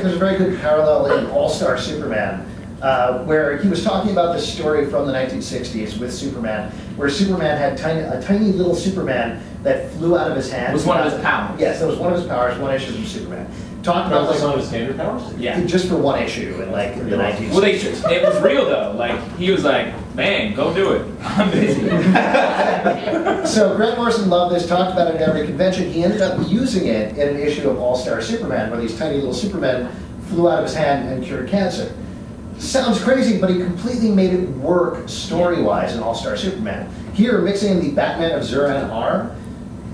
there's a very good parallel in All-Star Superman, where he was talking about this story from the 1960s with Superman, where Superman had a tiny little Superman that flew out of his hand. It was one of his powers. Yes, that was one of his powers, one issue from Superman. Talked about like one of his standard powers? Yeah. Just for one issue in like the 1960s. Well, it was real though. Like, he was like, man, go do it. I'm busy. So Grant Morrison loved this, talked about it at every convention. He ended up using it in an issue of All-Star Superman, where these tiny little Supermen flew out of his hand and cured cancer. Sounds crazy, but he completely made it work story-wise in All-Star Superman. Here, mixing in the Batman of Zur-En-Arrh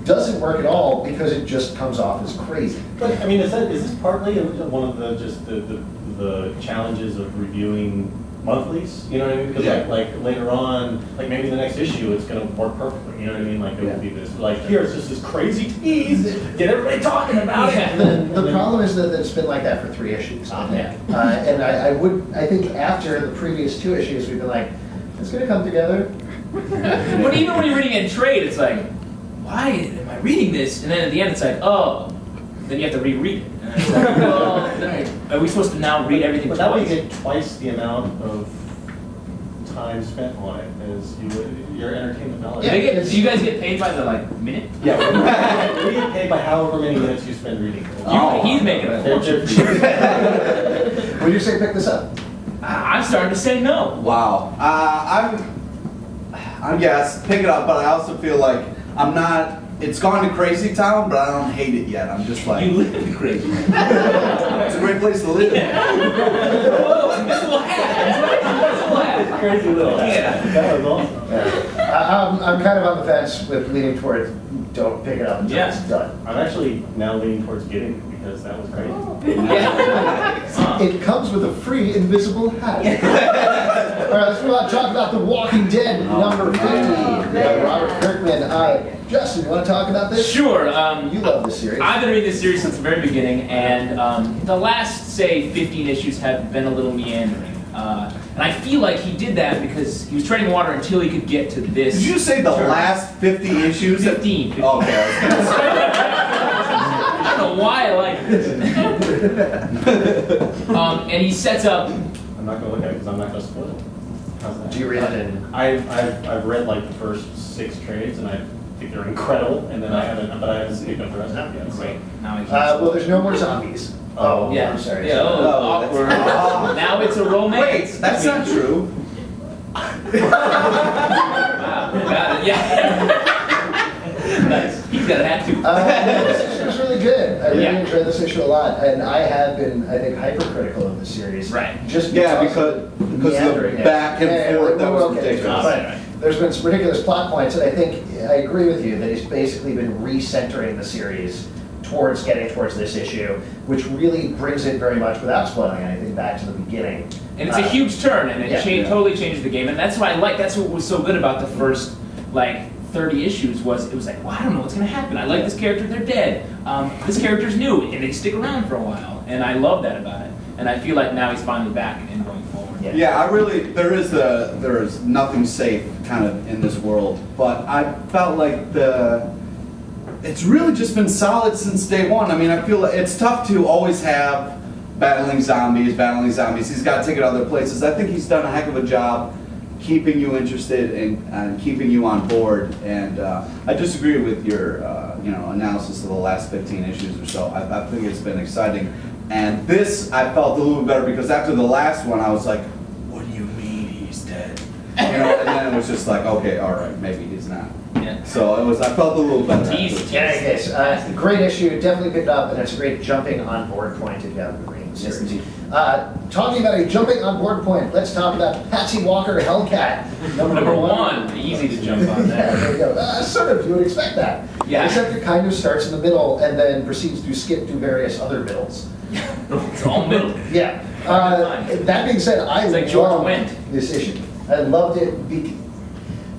doesn't work at all because it just comes off as crazy. But I mean, is this partly one of the challenges of reviewing monthlies? You know what I mean? Because like later on, like maybe the next issue, it's going to work perfectly. You know what I mean? Like it will be this. Like here, it's just this crazy tease. Get everybody talking about it. The problem is that it's been like that for 3 issues. And I think after the previous 2 issues, we've been like, it's going to come together. But even when you're reading it in trade, it's like, why am I reading this? And then at the end, it's like, oh. Then you have to reread it. And it's like, well, are we supposed to now read everything but twice? But that would get twice the amount of time spent on it as you would your entertainment value. Yeah, do you guys get paid by the minute? Yeah, we get paid by however many minutes you spend reading. He's making a fortune. Would you say pick this up? I'm starting to say no. Wow. I'm yes, pick it up, but I also feel like I'm not. It's gone to CRAZYTOWN, but I don't hate it yet. I'm just like, you live in crazy. It's a great place to live. Whoa, invisible hat. Crazy little. Yeah. That was awesome. Yeah. I'm kind of on the fence with leaning towards don't pick it up until it's done. I'm actually now leaning towards getting it because that was great. It comes with a free invisible hat. All right, let's move on. Talk about The Walking Dead, number 50. Robert Kirkman. Justin, you want to talk about this? Sure. You love this series. I've been reading this series since the very beginning, and the last, say, 15 issues have been a little meandering. And I feel like he did that because he was treading water until he could get to this. Did you say the last 50 issues? 15. Okay, I was gonna say. I don't know why I like this. And he sets up. I'm not going to look at it because I'm not going to spoil it. How's that? Do you read it? I've read like the first 6 trades, and I think they're incredible. And then I haven't picked up the rest of it yet. Great. Now I well, there's no more zombies. Oh, yeah. I'm sorry. Yeah, awkward. Now it's a romance. Wait, that's not true. Wow, got it. Yeah. Nice. He's got a hat too. This issue was really good. I really enjoyed this issue a lot, and I have been, I think, hypercritical of the series. Right. Just because of the back and forth that was ridiculous. But there's been some ridiculous plot points, and I think I agree with you that he's basically been recentering the series towards getting towards this issue, which really brings it very much, without spoiling anything, back to the beginning. And it's a huge turn, and it totally changes the game. And that's why I like. That's what was so good about the first 30 issues was it was like, well, I don't know what's going to happen. I like this character, they're dead. This character's new, and they stick around for a while. And I love that about it. And I feel like now he's finally back and going forward. Yeah, I really, there is nothing safe kind of in this world, but I felt like it's really just been solid since day one. I mean, I feel like it's tough to always have battling zombies. He's got to take it other places. I think he's done a heck of a job keeping you interested and keeping you on board. And I disagree with your analysis of the last 15 issues or so. I think it's been exciting. And this, I felt a little bit better because after the last one, I was like, what do you mean he's dead? And then it was just like, okay, all right, maybe he's not. Yeah. So I felt a little better. Great issue, definitely picked up, and it's a great jumping on board point if you haven't been reading the series. Talking about a jumping on board point, let's talk about Patsy Walker Hellcat, number one. Easy to jump on that. There you go. Sort of, you would expect that. Yeah. Except it kind of starts in the middle and then proceeds to skip to various other middles. It's all middle. Yeah. That being said, I loved this issue. I loved it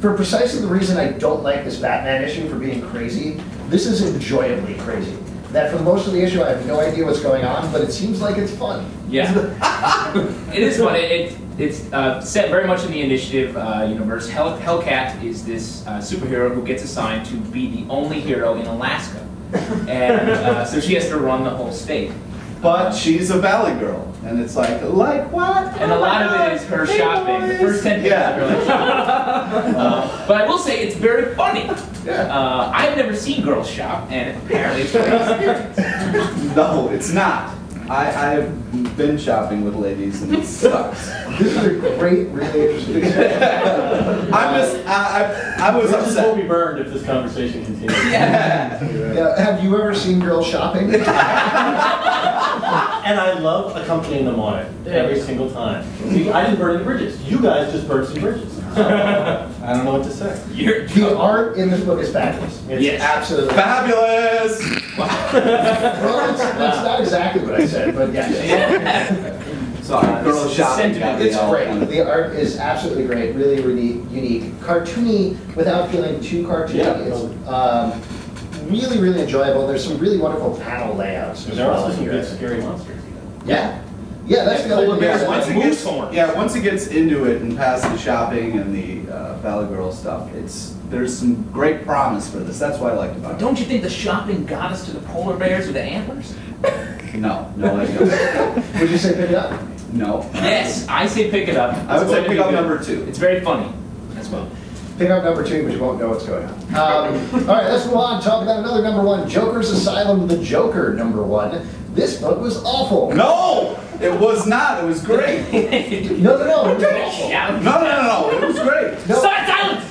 for precisely the reason I don't like this Batman issue for being crazy. This is enjoyably crazy. That for most of the issue, I have no idea what's going on, but it seems like it's fun. Yeah. It is fun. It's set very much in the Initiative universe. Hellcat is this superhero who gets assigned to be the only hero in Alaska. And so she has to run the whole state. but she's a valley girl, and it's like what? And a lot of it is her shopping. The first 10 pages Yeah. are like shopping. But I will say it's very funny. Yeah. I've never seen girls shop, and apparently it's a great experience. No, it's not. I've been shopping with ladies, and it sucks. This is a great, really interesting. I was Bridges will upset. be burned if this conversation continues. Yeah. Yeah, have you ever seen girls shopping? And I love accompanying them on it every single time. See, I didn't burn any bridges. You guys just burned some bridges. So, I don't know what to say. The art in this book is fabulous. It's Yes. absolutely Fabulous! Well, that's not exactly what I said, but yes. Sorry, girl shopping. got me It's all great. kind of- The art is absolutely great, really, really unique. Cartoony without feeling too cartoony. Yeah, It's really, really enjoyable. There's some really wonderful panel layouts as There are well also in some here. good scary monsters. Yeah. Yeah, that's the other Polar thing. bears is- with moose horn. Once it gets into it and past the shopping and the Valley Girl stuff, there's some great promise for this. That's what I liked about it. Don't you think the shopping got us to the polar bears with the antlers? No, I don't. Would you say pick it up? No. Yes, I say pick it up. I would It's say going to pick be up good. number 2. It's very funny as well. Pick up number 2, but you won't know what's going on. All right, let's move on. Talk about another number 1, Joker's Asylum The Joker, number 1. This book was awful. No! It was not. It was great. No, it was awful. Shout. No. It was great. No. Silence!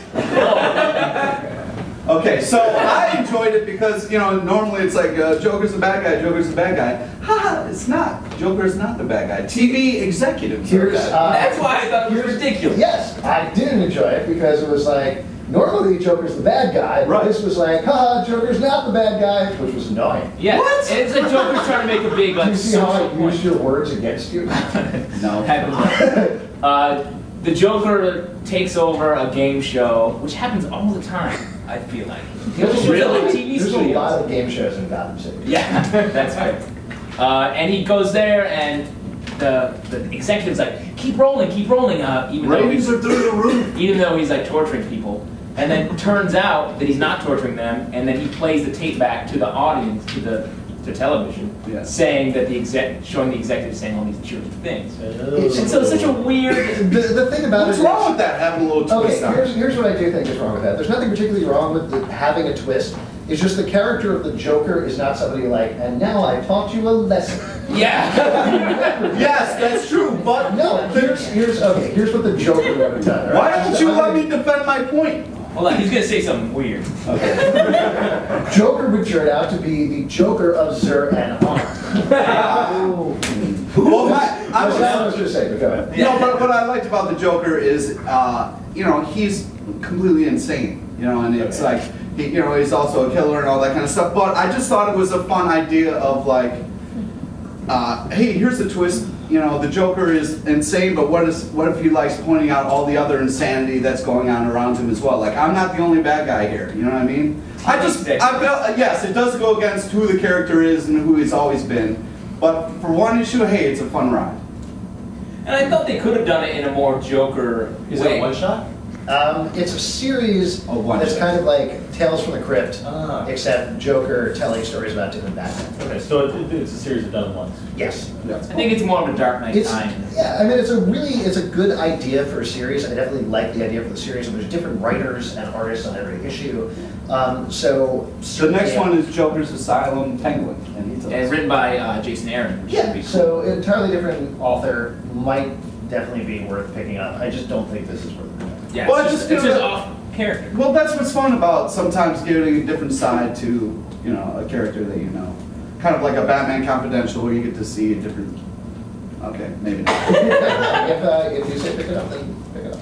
Okay, so I enjoyed it because, normally it's like Joker's the bad guy, Joker's the bad guy. Ha! It's not. Joker's not the bad guy. TV executives are Here's, bad. That's why I thought it was ridiculous. Yes, I didn't enjoy it because it was like, normally Joker's the bad guy, but Right. this was like, haha, Joker's not the bad guy, which was annoying. Yeah. What? It's like Joker's trying to make a big Do like you see how social I point. used your words against you? No. The Joker takes over a game show, which happens all the time. I feel like. There's Really? a TV There's a studios. lot of game shows in Gotham City. Yeah, that's right. And he goes there, and the executive's like, keep rolling, Ratings are through the roof. even though he's like torturing people. And then it turns out that he's not torturing them, and then he plays the tape back to the audience, to television, Yes. saying that showing the executive saying all these true things. It's- And so it's such a weird. The thing about What's it is, wrong with that? Having a little okay, twist on it. here's what I do think is wrong with that. There's nothing particularly wrong with having a twist. It's just the character of the Joker is not somebody like, and now I taught you a lesson. Yeah. Yes, that's true, but No, here's what the Joker would have done. all why right? don't you let me defend my point? Hold on, he's gonna say something weird. Joker would turn out to be the Joker of Zur and Arm. Well, That's not what I was going to say, but go ahead. No, but what I liked about the Joker is, he's completely insane, and it's like, he's also a killer and all that kind of stuff. But I just thought it was a fun idea of like, hey, here's the twist. The Joker is insane, but what if he likes pointing out all the other insanity that's going on around him as well? Like, I'm not the only bad guy here. You know what I mean? I felt, yes, it does go against who the character is and who he's always been. But for one issue, hey, it's a fun ride. And I thought they could have done it in a more Joker Is it way. a one shot? It's a series one that's shot. kind of like Tales from the Crypt, Ah. except Joker telling stories about different Batman. Okay, so it's a series of done once. Yes. I think it's more of a Dark Knight It's, time. yeah, I mean, it's a good idea for a series. I definitely like the idea for the series, and there's different writers and artists on every issue. So The next one is Joker's Asylum Penguin, and he's And written by Jason Aaron. Which should Yeah, be cool. so an entirely different author might definitely be worth picking up. I just don't think this is worth picking up. Yeah, Well, I it's just just feel that- off character. Well, that's what's fun about sometimes giving a different side to, a character that you know. Kind of like a Batman Confidential where you get to see a different, okay, maybe not. If you say pick it up, then pick it up.